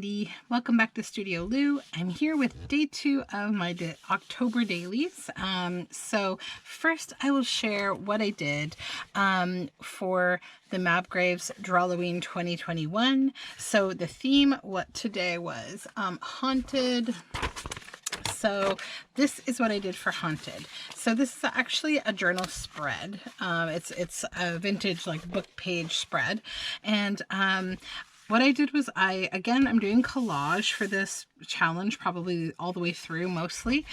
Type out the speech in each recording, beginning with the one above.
everybody. Welcome back to Studioloo. I'm here with day 2 of my October dailies. So first I will share what I did for the Mabgraves Drawloween 2021. So the theme today was haunted. So this is what I did for Haunted. So this is actually a journal spread. It's a vintage like book page spread. And what I did was I'm doing collage for this challenge, probably all the way through mostly.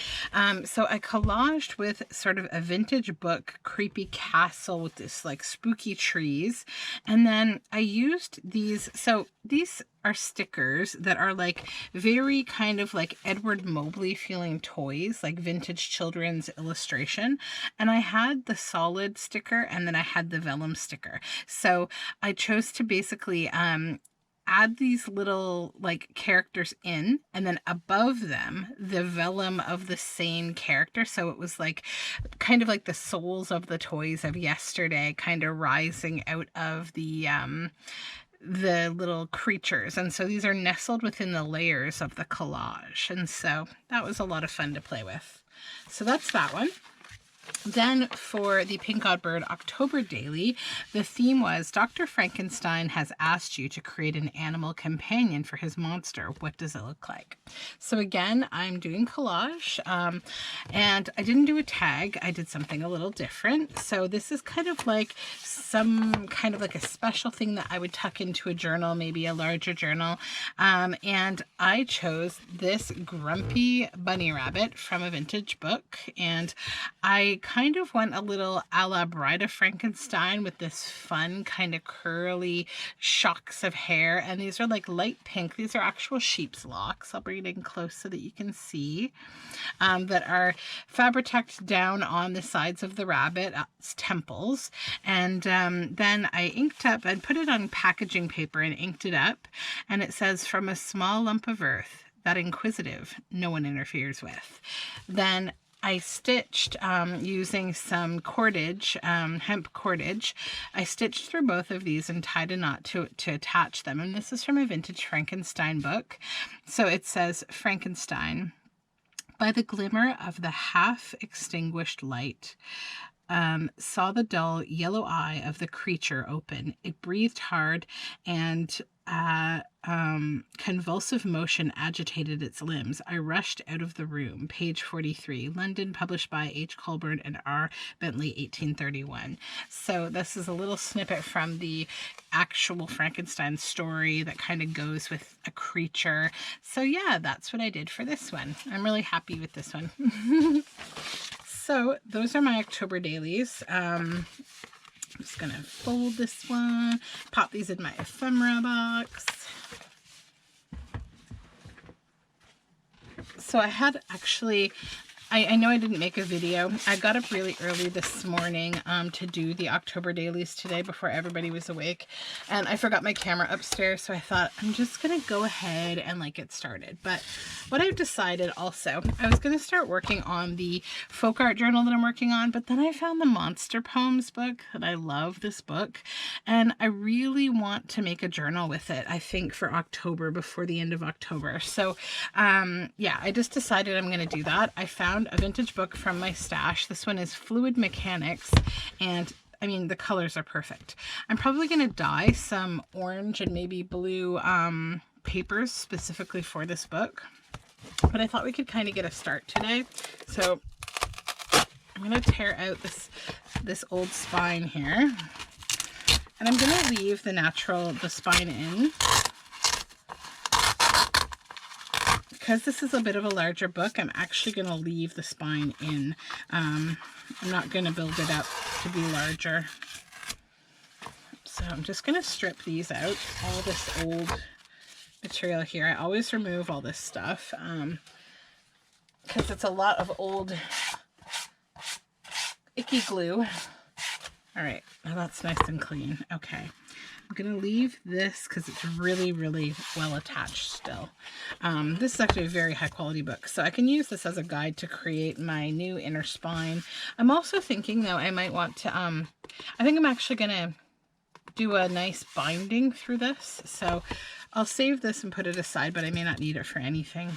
So I collaged with sort of a vintage book, creepy castle with this like spooky trees. And then I used these. So these are stickers that are like very kind of like Edward Mobley feeling toys, like vintage children's illustration. And I had the solid sticker and then I had the vellum sticker. So I chose to basically add these little like characters in, and then above them the vellum of the same character. So it was like kind of like the souls of the toys of yesterday kind of rising out of the little creatures. And so these are nestled within the layers of the collage. And so that was a lot of fun to play with. So that's that one. Then for the Pink Odd Bird October daily, the theme was Dr. Frankenstein has asked you to create an animal companion for his monster. What does it look like? So again, I'm doing collage and I didn't do a tag. I did something a little different. So this is kind of like some kind of like a special thing that I would tuck into a journal, maybe a larger journal. And I chose this grumpy bunny rabbit from a vintage book. And I kind of went a little a la Bride of Frankenstein with this fun kind of curly shocks of hair. And these are like light pink. These are actual sheep's locks. I'll bring it in close so that you can see that are Fabri-Tacked down on the sides of the rabbit's temples. And then I inked up and put it on packaging paper and inked it up. And it says, from a small lump of earth, that inquisitive no one interferes with. Then I stitched using some cordage, hemp cordage. I stitched through both of these and tied a knot to attach them. And this is from a vintage Frankenstein book. So it says, Frankenstein, by the glimmer of the half-extinguished light, saw the dull yellow eye of the creature open. It breathed hard and convulsive motion agitated its limbs. I rushed out of the room. Page 43, London, published by H. Colburn and R. Bentley, 1831. So this is a little snippet from the actual Frankenstein story that kind of goes with a creature. So yeah, that's what I did for this one. I'm really happy with this one. So those are my October dailies. I'm just going to fold this one, pop these in my ephemera box. So I had actually, I know I didn't make a video. I got up really early this morning to do the October dailies today before everybody was awake. And I forgot my camera upstairs, so I thought I'm just going to go ahead and like get started. But what I've decided also, I was going to start working on the folk art journal that I'm working on, but then I found the Monster Poems book, and I love this book. And I really want to make a journal with it, I think, for October, before the end of October. So yeah, I just decided I'm going to do that. I found a vintage book from my stash. This one is Fluid Mechanics, and I mean, the colors are perfect. I'm probably going to dye some orange and maybe blue papers specifically for this book, but I thought we could kind of get a start today. So I'm going to tear out this old spine here, and I'm going to leave the spine in. Because this is a bit of a larger book, I'm actually going to leave the spine in. I'm not going to build it up to be larger. So I'm just going to strip these out, all this old material here. I always remove all this stuff because it's a lot of old icky glue. All right, now that's nice and clean. Okay. I'm going to leave this because it's really, really well attached still. This is actually a very high quality book, so I can use this as a guide to create my new inner spine. I'm also thinking, though, I might want to, I think I'm actually going to do a nice binding through this. So I'll save this and put it aside, but I may not need it for anything.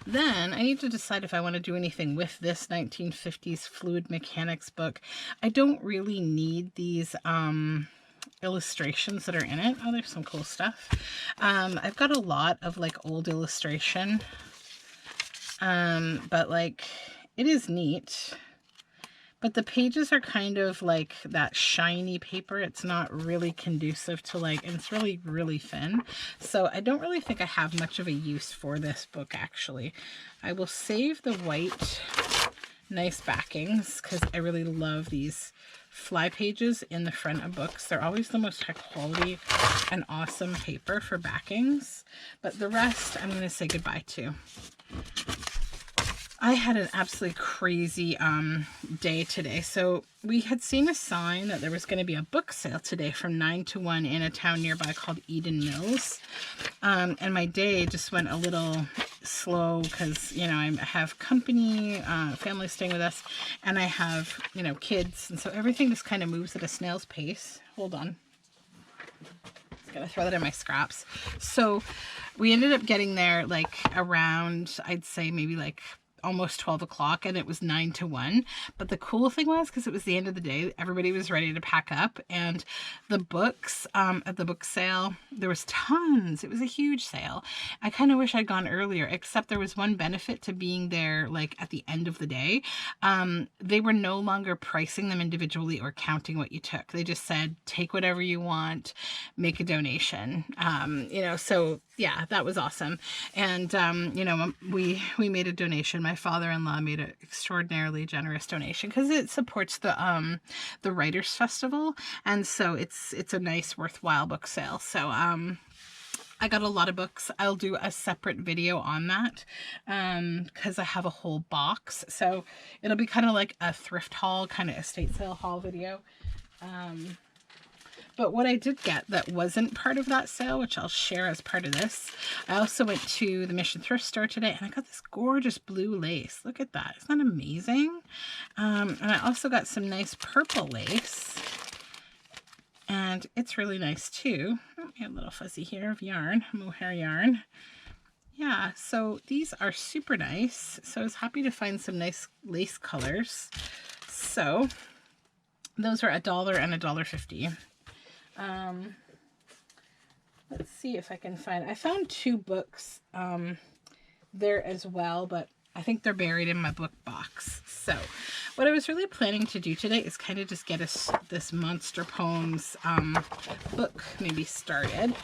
Then I need to decide if I want to do anything with this 1950s fluid mechanics book. I don't really need these illustrations that are in it. Oh, there's some cool stuff. I've got a lot of like old illustration, but like it is neat. But the pages are kind of like that shiny paper. It's not really conducive to like, and it's really, really thin. So I don't really think I have much of a use for this book, actually. I will save the white nice backings because I really love these fly pages in the front of books. They're always the most high quality and awesome paper for backings. But the rest I'm going to say goodbye to. I had an absolutely crazy day today. So we had seen a sign that there was going to be a book sale today from 9 to 1 in a town nearby called Eden Mills. And my day just went a little slow because, you know, I have company, family staying with us, and I have, you know, kids. And so everything just kind of moves at a snail's pace. Hold on. Just gotta throw that in my scraps. So we ended up getting there like around, I'd say maybe like almost 12 o'clock, and it was 9 to 1. But the cool thing was, because it was the end of the day, everybody was ready to pack up, and the books at the book sale, there was tons. It was a huge sale. I kind of wish I'd gone earlier, except there was one benefit to being there like at the end of the day. They were no longer pricing them individually or counting what you took. They just said, take whatever you want, make a donation. You know, so yeah, that was awesome. And you know, we made a donation. My father-in-law made an extraordinarily generous donation because it supports the Writers Festival, and so it's a nice, worthwhile book sale. So I got a lot of books. I'll do a separate video on that because I have a whole box. So it'll be kind of like a thrift haul, kind of estate sale haul video. But what I did get that wasn't part of that sale, which I'll share as part of this, I also went to the Mission Thrift Store today, and I got this gorgeous blue lace. Look at that. Isn't that amazing? And I also got some nice purple lace, and it's really nice too. Oh, we have a little fuzzy here of yarn, mohair yarn. Yeah, so these are super nice. So I was happy to find some nice lace colors. So those are $1 and $1.50. Let's see if I can find, I found 2 books there as well, but I think they're buried in my book box. So what I was really planning to do today is kind of just get this Monster Poems book maybe started,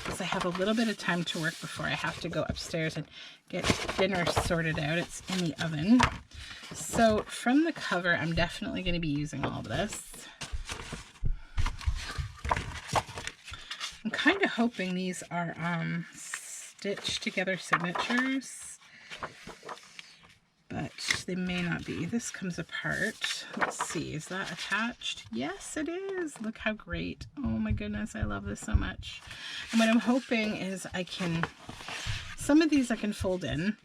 because I have a little bit of time to work before I have to go upstairs and get dinner sorted out. It's in the oven. So from the cover, I'm definitely going to be using all of this. I'm kind of hoping these are stitched together signatures, but they may not be. This comes apart. Let's see, is that attached? Yes, it is. Look how great. Oh my goodness, I love this so much. And what I'm hoping is I can, some of these I can fold in,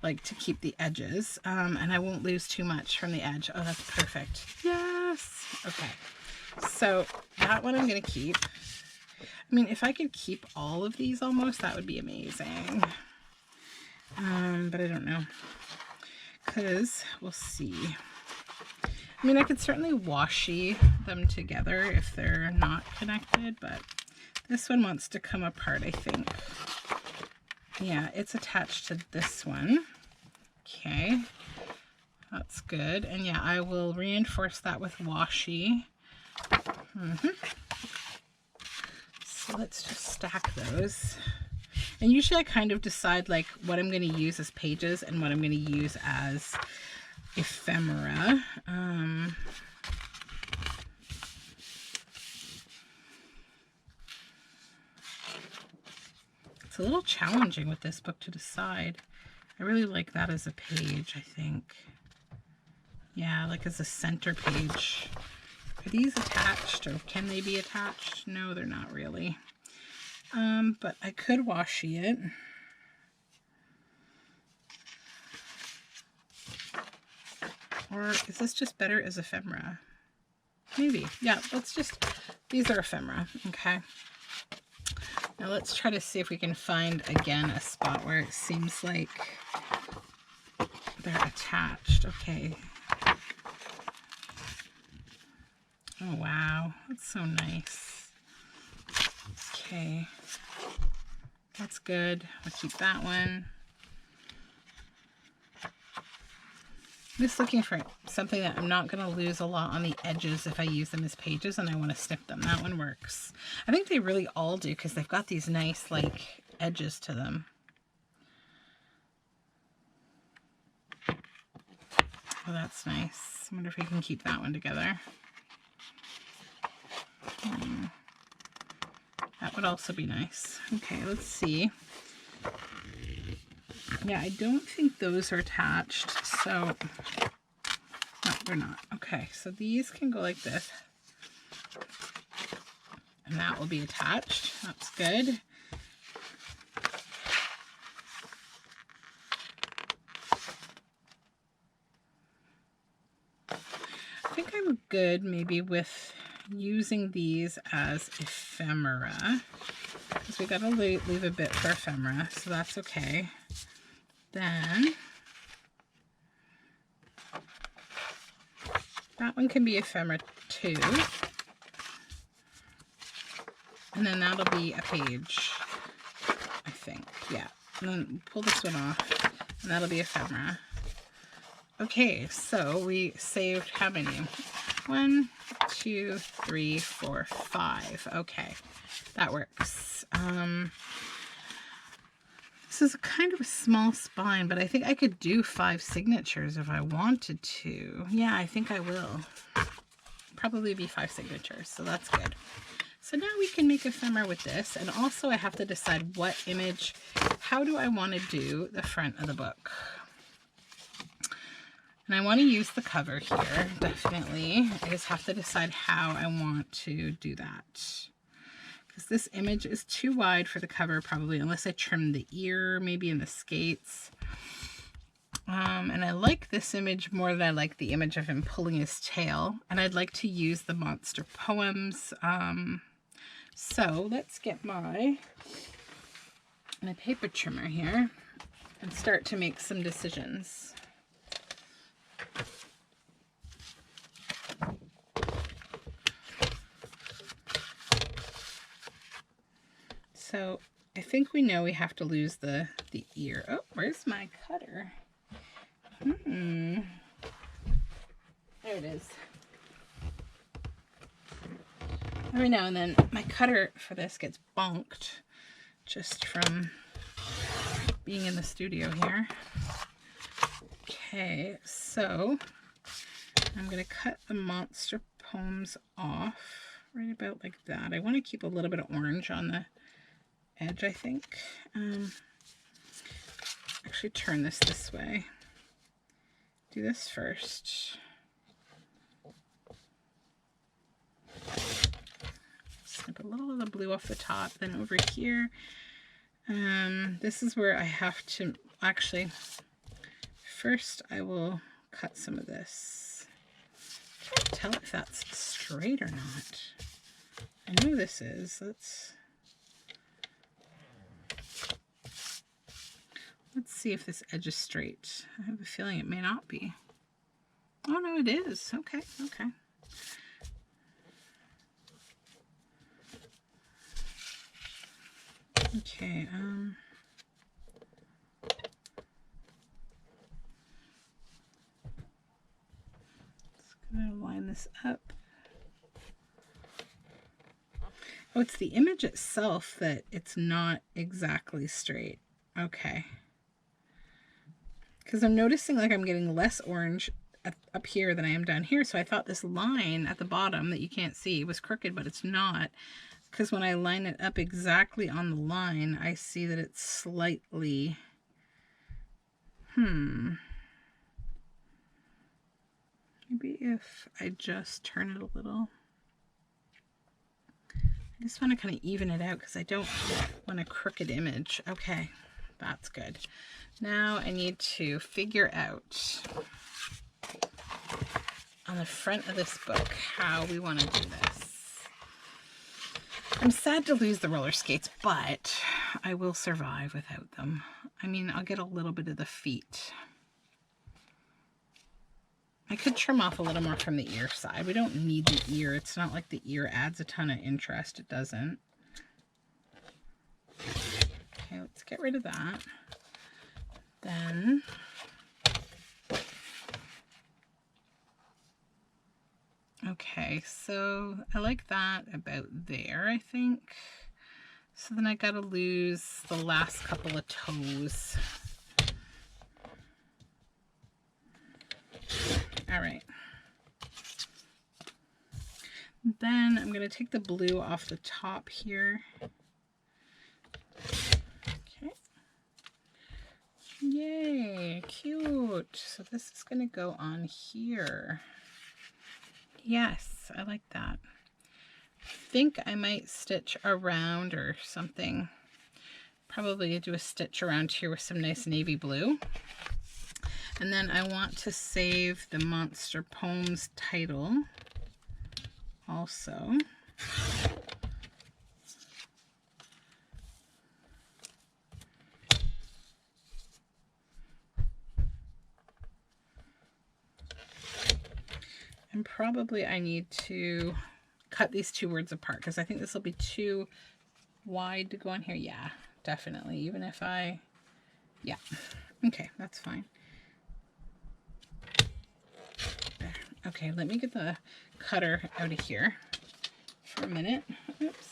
like to keep the edges, and I won't lose too much from the edge. Oh, that's perfect. Yes. Okay. So that one I'm going to keep. I mean, if I could keep all of these almost, that would be amazing. But I don't know, because we'll see. I mean, I could certainly washi them together if they're not connected, but this one wants to come apart, I think. Yeah, it's attached to this one. Okay, that's good. And yeah, I will reinforce that with washi. So let's just stack those. And usually I kind of decide like what I'm going to use as pages and what I'm going to use as ephemera. It's a little challenging with this book to decide. I really like that as a page, I think. Yeah, like as a center page. Are these attached, or can they be attached? No, they're not really. But I could washi it. Or is this just better as ephemera? Maybe. Yeah, let's just, these are ephemera, okay? Now let's try to see if we can find again a spot where it seems like they're attached. Okay. Oh wow, that's so nice. Okay, that's good. I'll keep that one. I'm just looking for something that I'm not going to lose a lot on the edges if I use them as pages and I want to snip them. That one works. I think they really all do because they've got these nice like edges to them. Oh, that's nice. I wonder if we can keep that one together. That would also be nice. Okay, let's see. Yeah, I don't think those are attached, so no, they're not. Okay, so these can go like this. And that will be attached. That's good. I think I'm good maybe with using these as ephemera, because we gotta leave a bit for ephemera, so that's okay. Then that one can be ephemera too, and then that'll be a page, I think. Yeah, and then pull this one off and that'll be ephemera. Okay, so we saved how many? 1, 2, 3, 4, 5. Okay, that works. This is kind of a small spine, but I think I could do 5 signatures if I wanted to. Yeah, I think I will. Probably be 5 signatures, so that's good. So now we can make ephemera with this, and also I have to decide what image, how do I want to do the front of the book. And I want to use the cover here, definitely. I just have to decide how I want to do that. Because this image is too wide for the cover, probably, unless I trim the ear, maybe in the skates. And I like this image more than I like the image of him pulling his tail. And I'd like to use the monster poems. So let's get my paper trimmer here and start to make some decisions. So I think we know we have to lose the ear. Oh, where's my cutter? There it is. Every now and then my cutter for this gets bonked just from being in the studio here. Okay, so I'm going to cut the monster poems off right about like that. I want to keep a little bit of orange on the edge, I think. Actually turn this way. Do this first. Snip a little of the blue off the top, then over here. This is where I have to, actually, first I will cut some of this. I can't tell if that's straight or not. I know this is. Let's see if this edge is straight. I have a feeling it may not be. Oh no, it is. Okay, okay. Okay, just gonna line this up. Oh, it's the image itself that it's not exactly straight. Okay. Because I'm noticing like I'm getting less orange up here than I am down here. So I thought this line at the bottom that you can't see was crooked, but it's not. Because when I line it up exactly on the line, I see that it's slightly, maybe if I just turn it a little. I just want to kind of even it out because I don't want a crooked image. Okay, that's good. Now I need to figure out on the front of this book how we want to do this. I'm sad to lose the roller skates, but I will survive without them. I mean, I'll get a little bit of the feet. I could trim off a little more from the ear side. We don't need the ear. It's not like the ear adds a ton of interest. It doesn't. Okay, let's get rid of that. Then okay, so I like that about there, I think. So then I gotta lose the last couple of toes. All right. Then I'm gonna take the blue off the top here. Okay. Yay, cute. So this is gonna go on here. Yes, I like that. I think I might stitch around or something. Probably do a stitch around here with some nice navy blue. And then I want to save the Monster Poems title also. And probably I need to cut these two words apart because I think this will be too wide to go on here. Yeah, definitely. Even if yeah. Okay, that's fine. There. Okay, let me get the cutter out of here for a minute. Oops.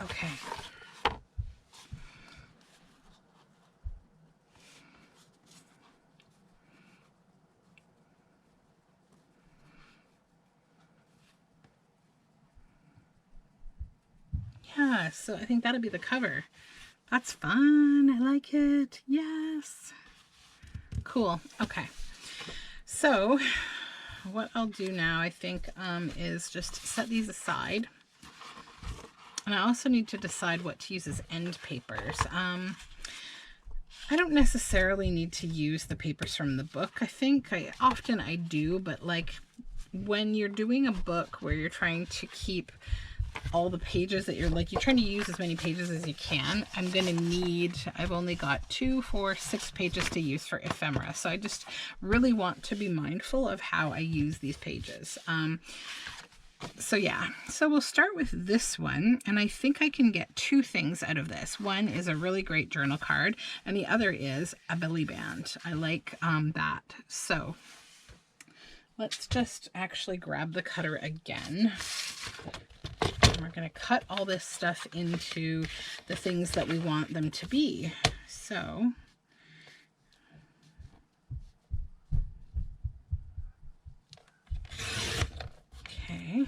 Okay. Yeah, so I think that'll be the cover. That's fun. I like it. Yes. Cool. Okay. So what I'll do now, I think, is just set these aside. And I also need to decide what to use as end papers. I don't necessarily need to use the papers from the book. I think often I do, but like when you're doing a book where you're trying to keep all the pages that you're trying to use as many pages as you can, I'm going to need, I've only got 2, 4, 6 pages to use for ephemera. So I just really want to be mindful of how I use these pages. So yeah, so we'll start with this one, and I think I can get 2 things out of this. One is a really great journal card, and the other is a belly band. I like that. So let's just actually grab the cutter again. And we're going to cut all this stuff into the things that we want them to be. So okay.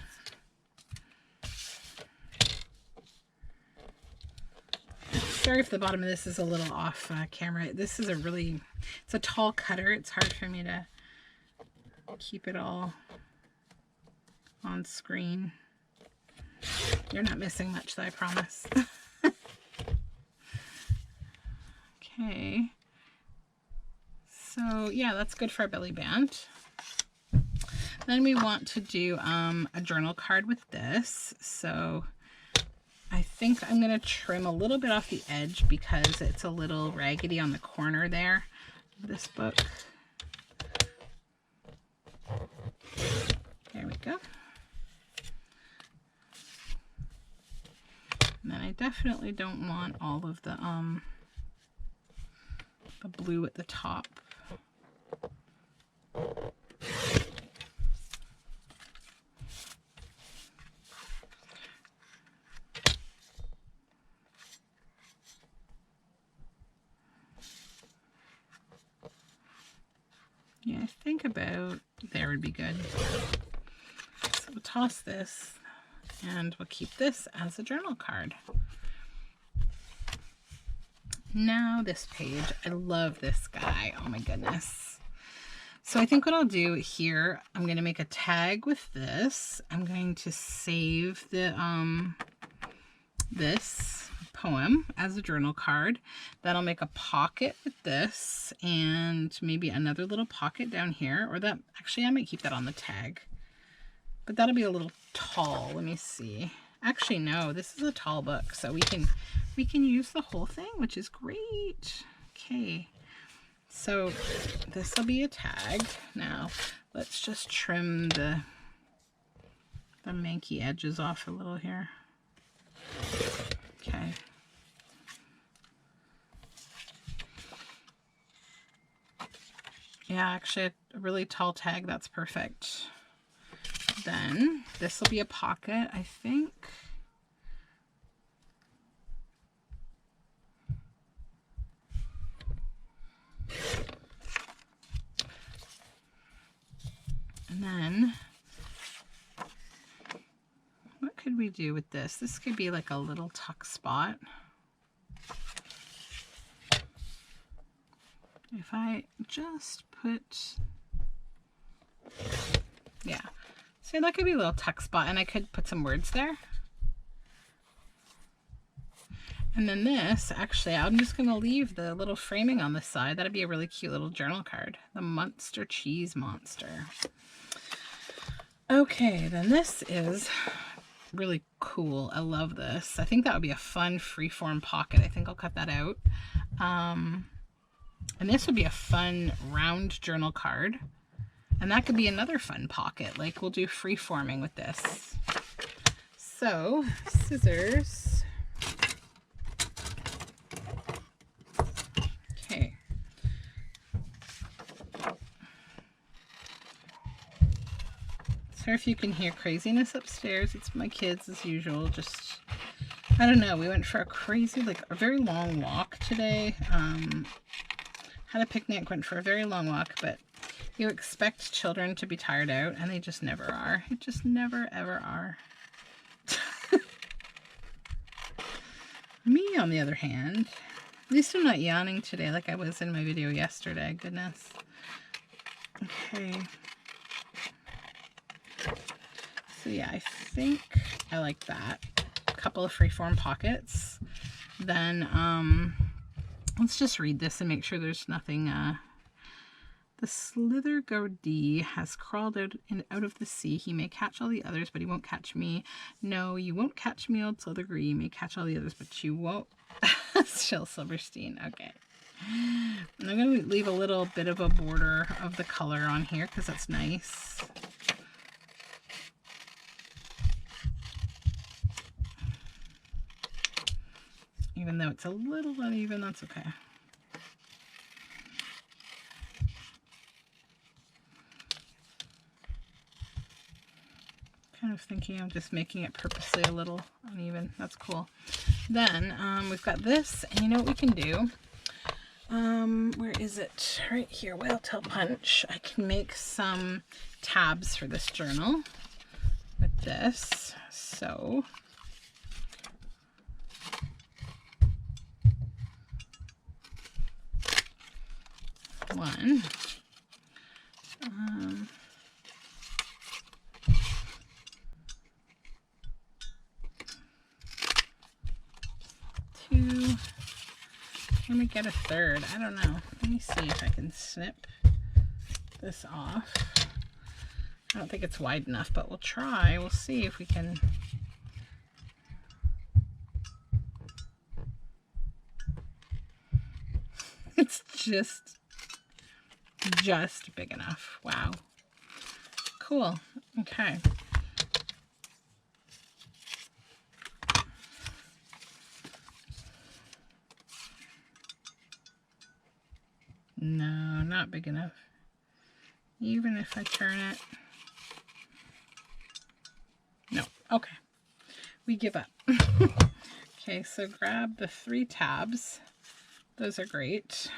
Sorry if the bottom of this is a little off camera. This is it's a tall cutter. It's hard for me to keep it all on screen. You're not missing much, though, I promise. Okay. So yeah, that's good for a belly band. Then we want to do a journal card with this. So I think I'm going to trim a little bit off the edge because it's a little raggedy on the corner there of this book. There we go. And then I definitely don't want all of the blue at the top. Yeah, I think about there would be good. So we'll toss this and we'll keep this as a journal card. Now this page, I love this guy. Oh my goodness. So I think what I'll do here, I'm going to make a tag with this. I'm going to save the this poem as a journal card. Then I'll make a pocket with this and maybe another little pocket down here, or that, actually I might keep that on the tag, but that'll be a little tall. Let me see. Actually, no, this is a tall book, so we can use the whole thing, which is great. Okay, so this will be a tag. Now let's just trim the manky edges off a little here. Okay. Yeah, actually a really tall tag, that's perfect. Then this will be a pocket, I think. And then what could we do with this? This could be like a little tuck spot. If I just put, yeah, so that could be a little tuck spot, and I could put some words there. And then this, actually, I'm just going to leave the little framing on the side. That'd be a really cute little journal card. The Munster Cheese Monster. Okay, then this is really cool. I love this. I think that would be a fun freeform pocket. I think I'll cut that out. And this would be a fun round journal card. And that could be another fun pocket. Like, we'll do freeforming with this. So, scissors. Okay. Sorry if you can hear craziness upstairs. It's my kids as usual. Just, I don't know. We went for a crazy, like a very long walk today. Had a picnic, went for a very long walk, but you expect children to be tired out, and they just never are. It just never, ever are. Me, on the other hand, at least I'm not yawning today like I was in my video yesterday. Goodness. Okay. So yeah, I think I like that. A couple of freeform pockets. Then, let's just read this and make sure there's nothing. The slither gourdie has crawled out of the sea. He may catch all the others, but he won't catch me. No, you won't catch me, old slither you may catch all the others, but you won't. Shel Silverstein. Okay. And I'm going to leave a little bit of a border of the color on here because that's nice. Even though it's a little uneven, that's okay. Kind of thinking of just making it purposely a little uneven. That's cool. Then we've got this, and you know what we can do? Where is it? Right here, Whale Tail Punch. I can make some tabs for this journal with this. So one. Two. Let me get a third. I don't know. Let me see if I can snip this off. I don't think it's wide enough, but we'll try. We'll see if we can. It's just big enough. Wow. Cool. Okay. No, not big enough. Even if I turn it. No. Okay. We give up. Okay, so grab the 3 tabs. Those are great.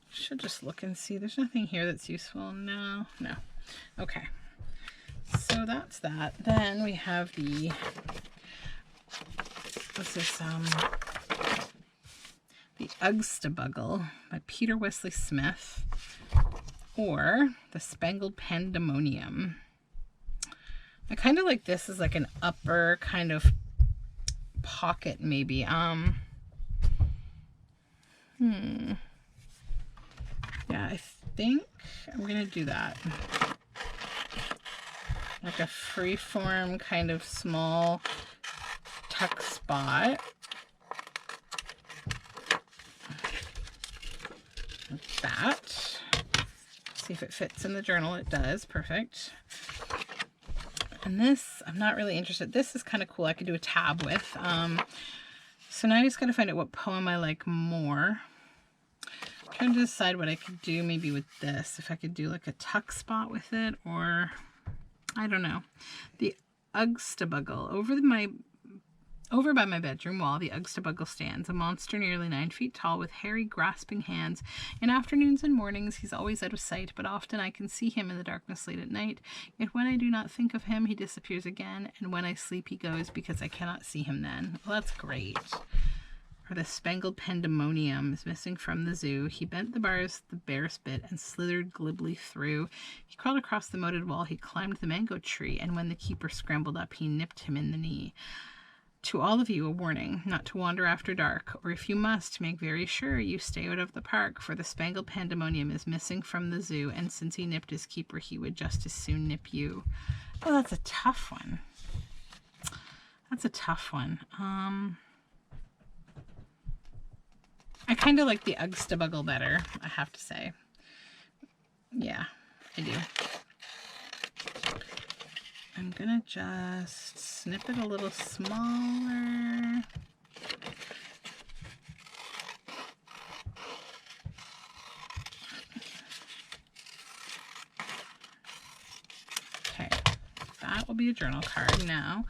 Should just look and see. There's nothing here that's useful. No. Okay. So that's that. Then we have the, what's this? The Ugstabugle by Peter Wesley Smith, or the Spangled Pandemonium. I kind of like this as like an upper kind of pocket maybe. Yeah, I think I'm gonna do that. Like a free-form kind of small tuck spot. Like that. See if it fits in the journal. It does. Perfect. And this, I'm not really interested. This is kind of cool. I could do a tab with. So now I just got to find out what poem I like more. I'm trying to decide what I could do maybe with this. If I could do like a tuck spot with it, or I don't know. The Ugstabugle. Over by my bedroom wall, the Ugstabugle stands, a monster nearly 9 feet tall with hairy, grasping hands. In afternoons and mornings, he's always out of sight, but often I can see him in the darkness late at night. Yet when I do not think of him, he disappears again, and when I sleep, he goes because I cannot see him then. Well, that's great. Or the Spangled Pandemonium is missing from the zoo. He bent the bars the barest bit and slithered glibly through. He crawled across the moated wall. He climbed the mango tree, and when the keeper scrambled up, he nipped him in the knee. To all of you, a warning, not to wander after dark, or if you must, make very sure you stay out of the park, for the Spangled Pandemonium is missing from the zoo, and since he nipped his keeper, he would just as soon nip you. Oh, that's a tough one. That's a tough one. I kind of like the Ugstabugle better, I have to say. Yeah, I do. I'm gonna just snip it a little smaller. Okay, that will be a journal card now.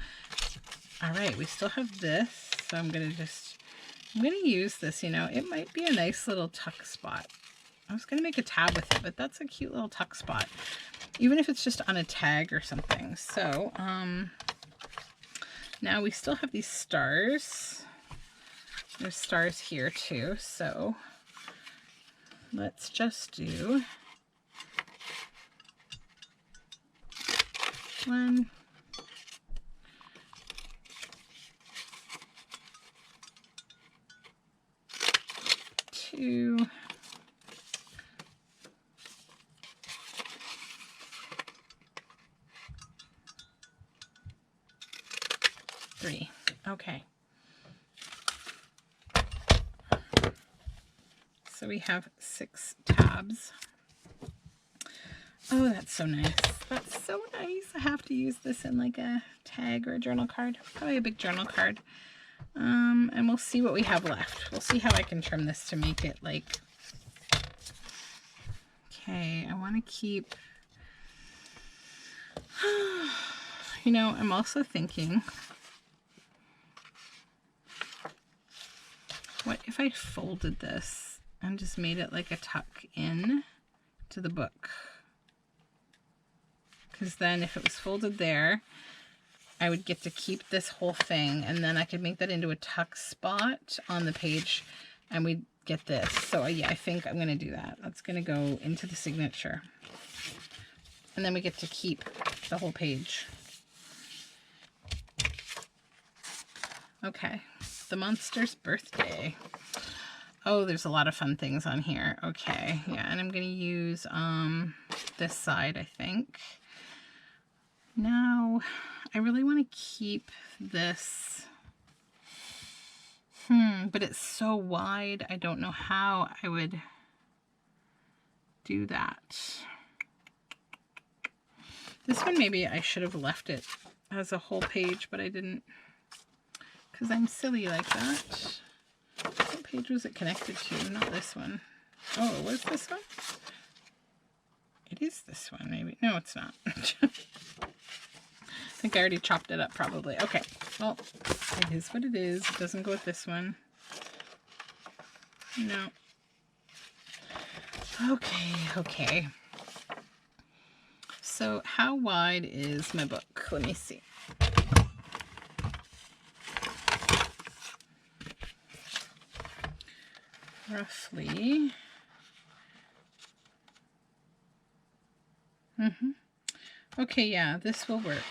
All right, we still have this, so I'm gonna use this, you know. It might be a nice little tuck spot. I was gonna make a tab with it, but that's a cute little tuck spot. Even if it's just on a tag or something. So, now we still have these stars. There's stars here too. So, let's just do 1, 2, 3. Okay. So we have 6 tabs. Oh, that's so nice. That's so nice. I have to use this in like a tag or a journal card. Probably a big journal card. And we'll see what we have left. We'll see how I can trim this to make it like... Okay, I want to keep... You know, I'm also thinking... What if I folded this and just made it like a tuck in to the book? Because then if it was folded there, I would get to keep this whole thing, and then I could make that into a tuck spot on the page, and we'd get this. So yeah, I think I'm going to do that. That's going to go into the signature. And then we get to keep the whole page. Okay. The monster's birthday. Oh, there's a lot of fun things on here. Okay, yeah, and I'm going to use this side, I think. Now, I really want to keep this. But it's so wide, I don't know how I would do that. This one, maybe I should have left it as a whole page, but I didn't. Because I'm silly like that. What page was it connected to? Not this one. Oh, it was this one? It is this one, maybe. No, it's not. I think I already chopped it up, probably. Okay, well, it is what it is. It doesn't go with this one. No. Okay. So, how wide is my book? Let me see. Roughly. Okay, yeah, this will work.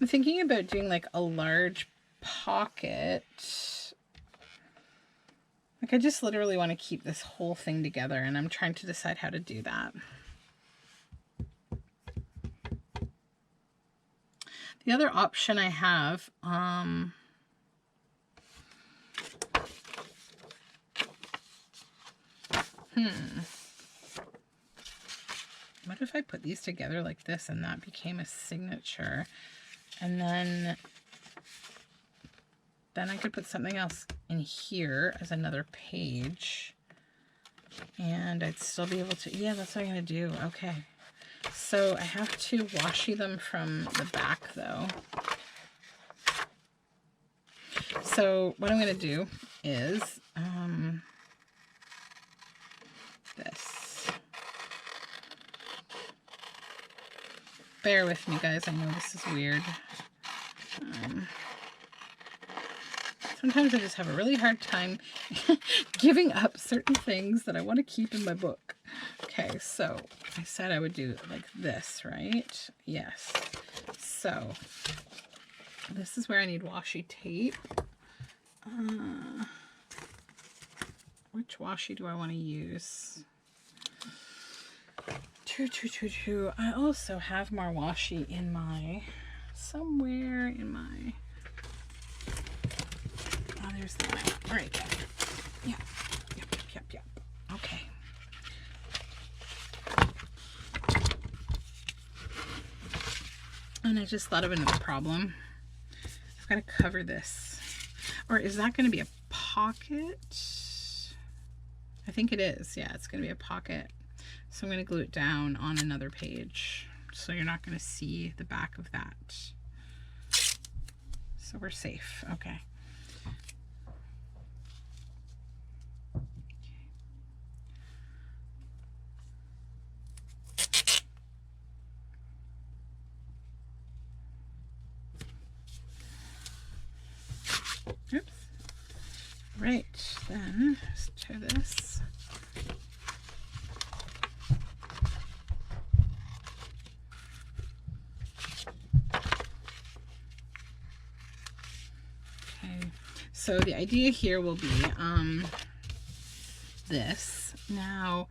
I'm thinking about doing like a large pocket. Like I just literally want to keep this whole thing together, and I'm trying to decide how to do that. The other option I have, what if I put these together like this and that became a signature, and then I could put something else in here as another page, and I'd still be able to, yeah, that's what I'm gonna do. Okay, so I have to washi them from the back though. So what I'm gonna do is this. Bear with me, guys. I know this is weird. Sometimes I just have a really hard time giving up certain things that I want to keep in my book. Okay, so I said I would do like this, right? Yes. So this is where I need washi tape. Which washi do I want to use? I also have more washi in my, somewhere in my, oh, there's the one. All right. Yeah. Yep. Okay. And I just thought of another problem. I've got to cover this. Or is that going to be a pocket? I think it is. Yeah, it's going to be a pocket. So I'm going to glue it down on another page, so you're not going to see the back of that. So we're safe. Okay. Oops. Right, then let's try this. So the idea here will be this. Now,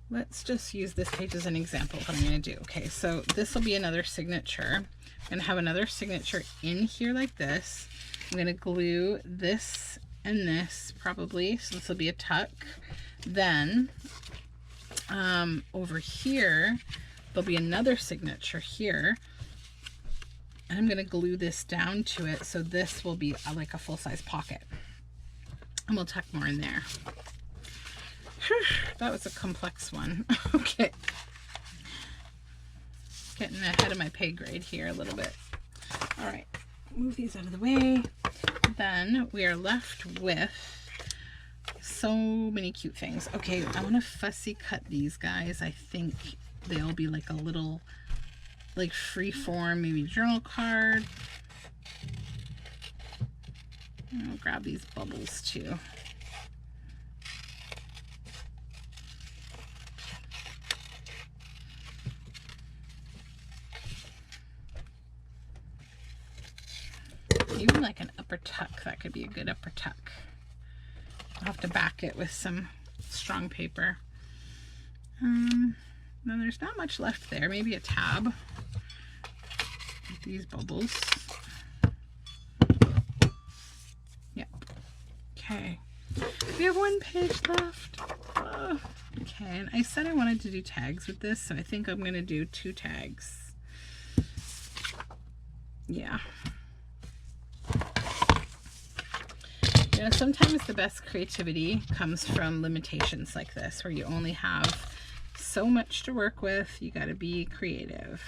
let's just use this page as an example of what I'm going to do. Okay, so this will be another signature. I'm going to have another signature in here like this. I'm going to glue this and this probably. So this will be a tuck. Then over here, there'll be another signature here. And I'm going to glue this down to it, so this will be like a full-size pocket. And we'll tuck more in there. Whew, that was a complex one. Okay. Getting ahead of my pay grade here a little bit. All right, move these out of the way. Then we are left with so many cute things. Okay, I want to fussy cut these guys. I think they'll be like a little, like free form, maybe journal card. I'll grab these bubbles too. Even like an upper tuck, that could be a good upper tuck. I'll have to back it with some strong paper. Then there's not much left there. Maybe a tab with these bubbles. Yep. Okay. We have one page left. Okay, and I said I wanted to do tags with this, so I think I'm going to do 2 tags. Yeah. You know, sometimes the best creativity comes from limitations like this, where you only have so much to work with. You got to be creative.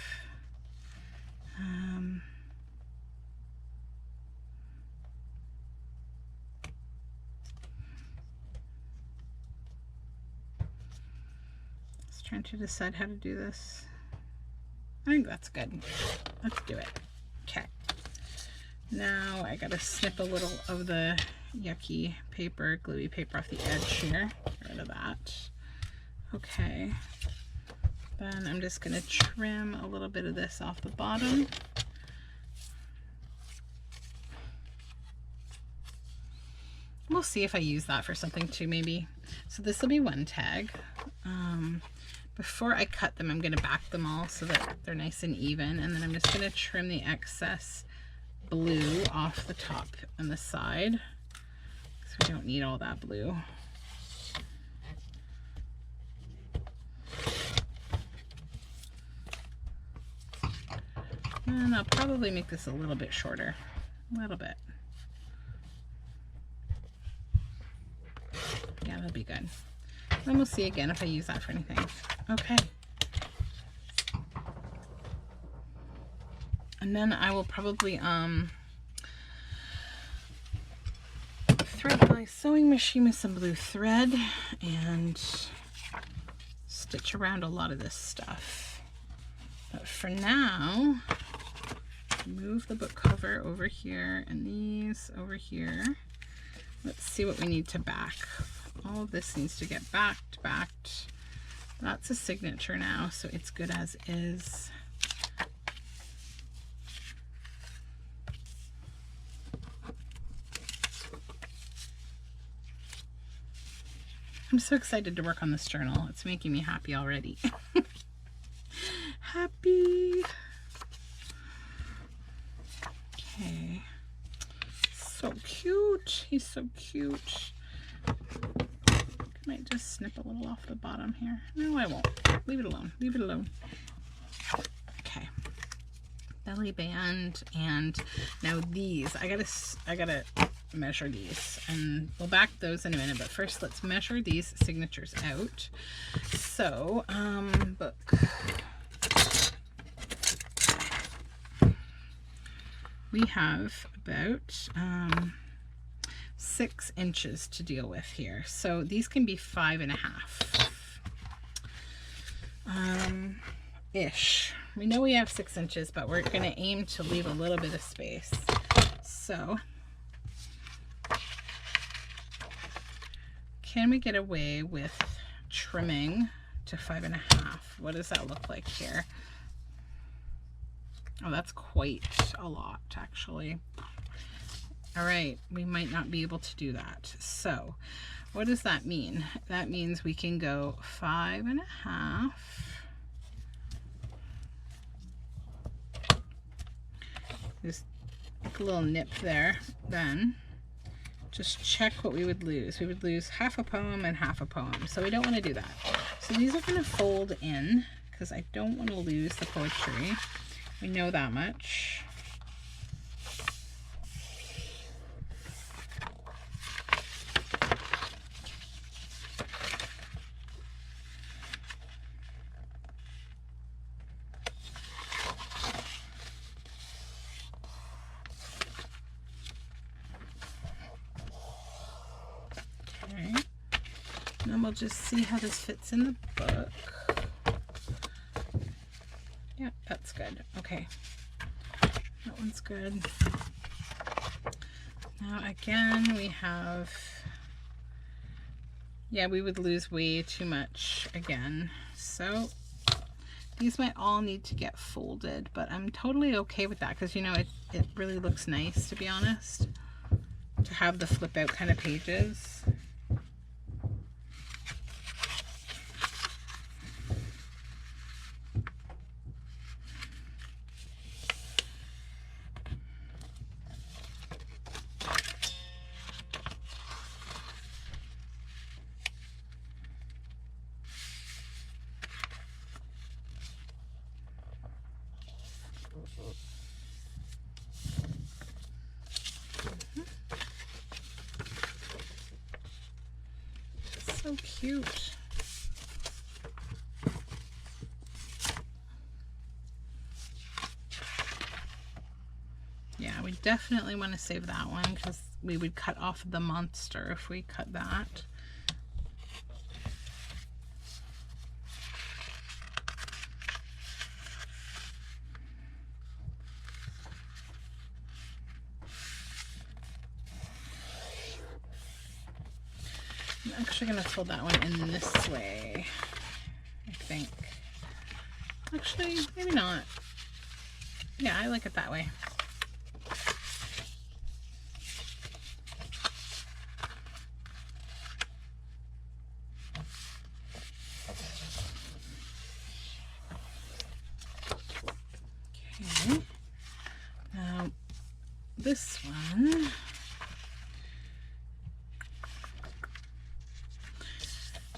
Just trying to decide how to do this. I think that's good. Let's do it. Okay. Now I gotta snip a little of the yucky paper, gluey paper off the edge here. Get rid of that. Okay. Then I'm just gonna trim a little bit of this off the bottom. we'll see if I use that for something too, maybe. So this will be one tag. Before I cut them, I'm going to back them all so that they're nice and even, and then I'm just going to trim the excess blue off the top and the side, because we don't need all that blue. And I'll probably make this a little bit shorter, a little bit. Yeah, that'll be good. Then we'll see again if I use that for anything. Okay. And then I will probably thread my sewing machine with some blue thread and stitch around a lot of this stuff. But for now, move the book cover over here and these over here. Let's see what we need to back. All of this needs to get backed. That's a signature now, so it's good as is. I'm so excited to work on this journal. It's making me happy already. Happy. Okay. So cute. He's so cute. I might just snip a little off the bottom here. No, I won't. Leave it alone. Leave it alone. Okay. Belly band, and now these. I gotta measure these, and we'll back those in a minute. But first, let's measure these signatures out. So, book. We have about 6 inches to deal with here. So these can be 5.5 ish. We know we have 6 inches, but we're going to aim to leave a little bit of space. So can we get away with trimming to 5.5? What does that look like here? Oh, that's quite a lot, actually. All right, we might not be able to do that. So what does that mean? That means we can go 5.5. Just make a little nip there. Then just check what we would lose. We would lose half a poem and half a poem. So we don't want to do that. So these are going to fold in because I don't want to lose the poetry. We know that much. Okay. And then we'll just see how this fits in the book. Yeah, that's good. Okay, that one's good. Now again, we have, yeah, we would lose way too much again. So these might all need to get folded, but I'm totally okay with that because, you know, it really looks nice, to be honest, to have the flip out kind of pages. So cute. Yeah, we definitely want to save that one because we would cut off the monster if we cut that. I'm actually going to fold that one in this way, I think. Actually, maybe not. Yeah, I like it that way. this one.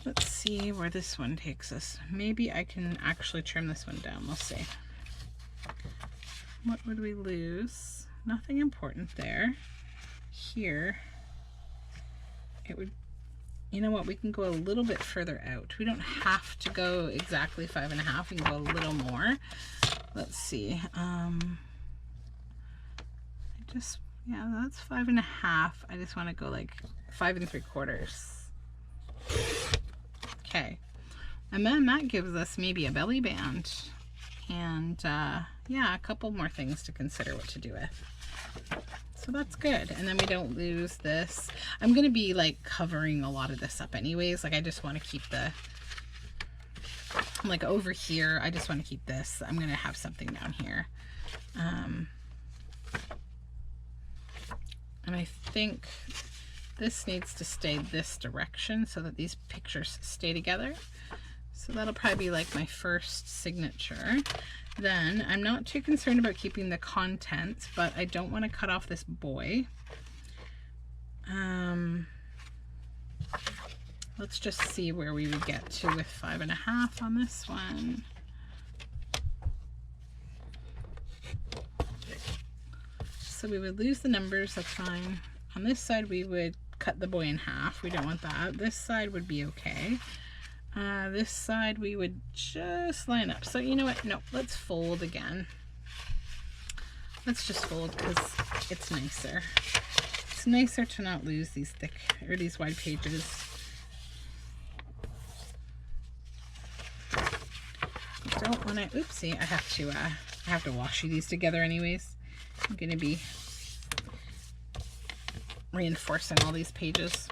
Let's see where this one takes us. Maybe I can actually trim this one down. We'll see. What would we lose? Nothing important there. Here, it would, you know what, we can go a little bit further out. We don't have to go exactly 5.5. We can go a little more. Let's see. Yeah, that's 5.5. I just want to go like 5 3/4. Okay. And then that gives us maybe a belly band. And yeah, a couple more things to consider what to do with. So that's good. And then we don't lose this. I'm going to be like covering a lot of this up anyways. Like I just want to keep the, like over here, I just want to keep this. I'm going to have something down here. And I think this needs to stay this direction so that these pictures stay together. So that'll probably be like my first signature. Then I'm not too concerned about keeping the contents, but I don't want to cut off this boy. Let's just see where we would get to with 5.5 on this one. So we would lose the numbers, that's fine. On this side we would cut the boy in half. We don't want that. This side would be okay. This side we would just line up. So you know what? No, let's fold again. Let's just fold because it's nicer. It's nicer to not lose these thick or these wide pages. I don't want to. Oopsie! I have to washi these together anyways. I'm gonna be reinforcing all these pages.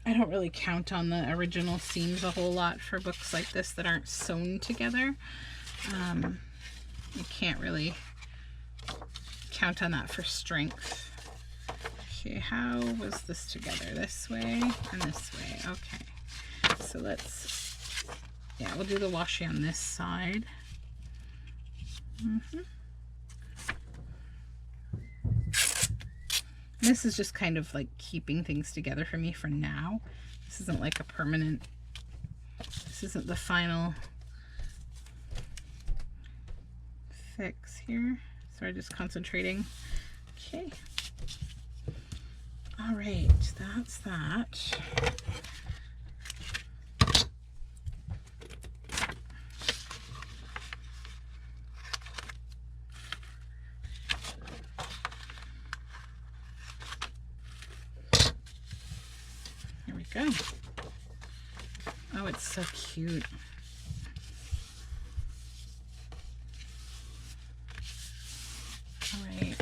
I don't really count on the original seams a whole lot for books like this that aren't sewn together. You can't really count on that for strength. Okay, how was this together? This way and this way. Okay, so let's, yeah, we'll do the washi on this side. This is just kind of like keeping things together for me for now. This isn't like a permanent, this isn't the final fix here. So I'm just concentrating. Okay. All right, that's that. Go. Oh, it's so cute. All right.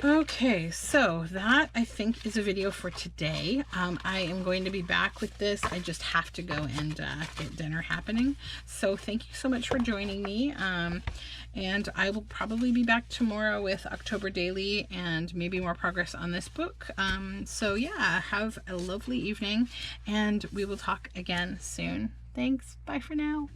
Okay, so that I think is a video for today. I am going to be back with this. I just have to go and get dinner happening. So thank you so much for joining me. And I will probably be back tomorrow with October Daily and maybe more progress on this book. So yeah, have a lovely evening and we will talk again soon. Thanks. Bye for now.